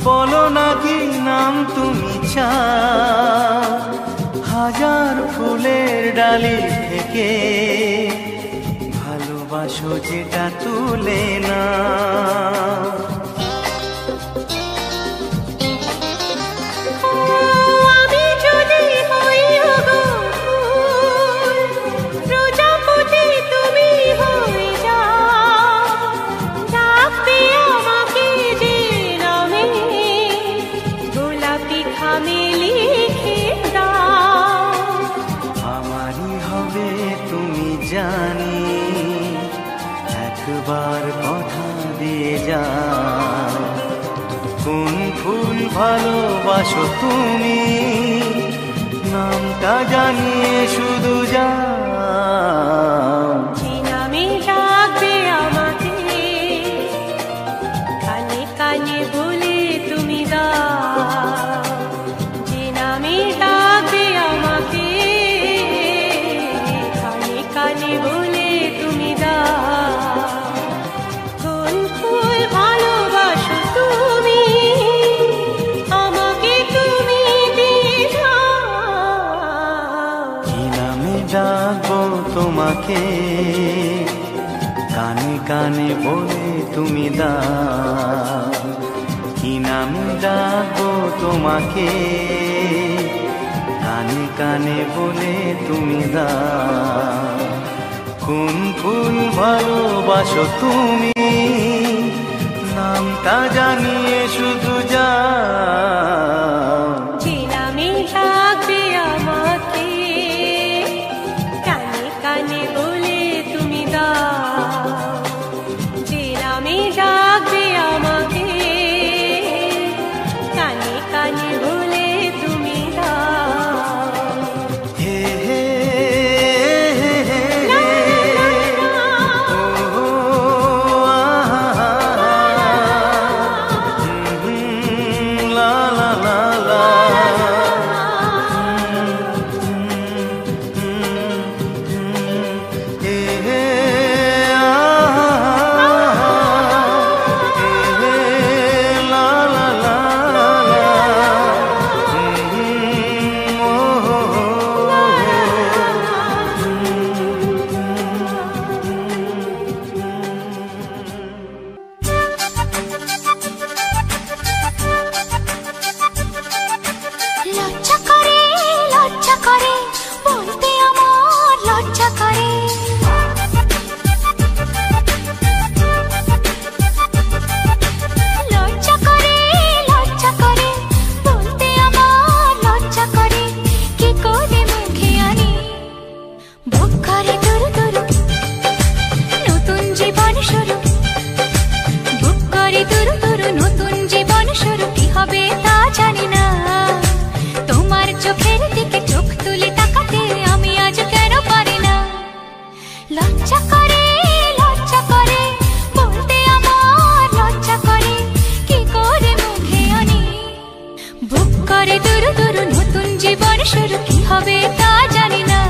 বলো নাকি নাম তুমি চাও, হাজার ফুলের ডালি থেকে ভালোবাসো যেটা তুলে না। জানি একবার কথা দিয়ে যাও, কোন ফুল ভালোবাসো তুমি নামটা জানিয়ে শুধু যাও। যে নামে ডাকবে আমাকে কানে কানে বলে তুমি দাও, যে নামে ডাকবে আমাকে কানে কানে বলে তুমি দাও। কোন ফুল ভালোবাসো তুমি আমাকে তুমি দিয়ে যাও। কি নামে ডাকবো তোমাকে কানে কানে বলে তুমি দাও, কি নামে ডাকবো তোমাকে কানে কানে বলে তুমি দাও। কোন ফুল ভালোবাসো তুমি নামটা জানিয়ে শুধু যাও। যে নামে ডাকবে আমাকে কানে কানে বলে তুমি দাও, যে নামে ডাকবে আমাকে কানে কানে বলে তুমি দাও। হে হে হে হে ও লা লা লা লা। হে হে লা লা লা লা। লজ্জা করে বলতে আমার লজ্জা করে। লজ্জা করে বলতে আমার লজ্জা করে। কি করে মুখে আনি বুক করে দুরু দুরু নতুন জীবন শুরু। বুক করে দুরু দুরু নতুন জীবন শুরু। কি হবে তা জানি না, তোমার চোখের দিকে চোখ তুলে তাকাতে আমি আজ কেন পারি না। লজ্জা করে বলতে আমার লজ্জা করে। কি করে মুখে আনি বুক করে দুরু দুরু নতুন জীবন শুরু। কি হবে তা জানি না।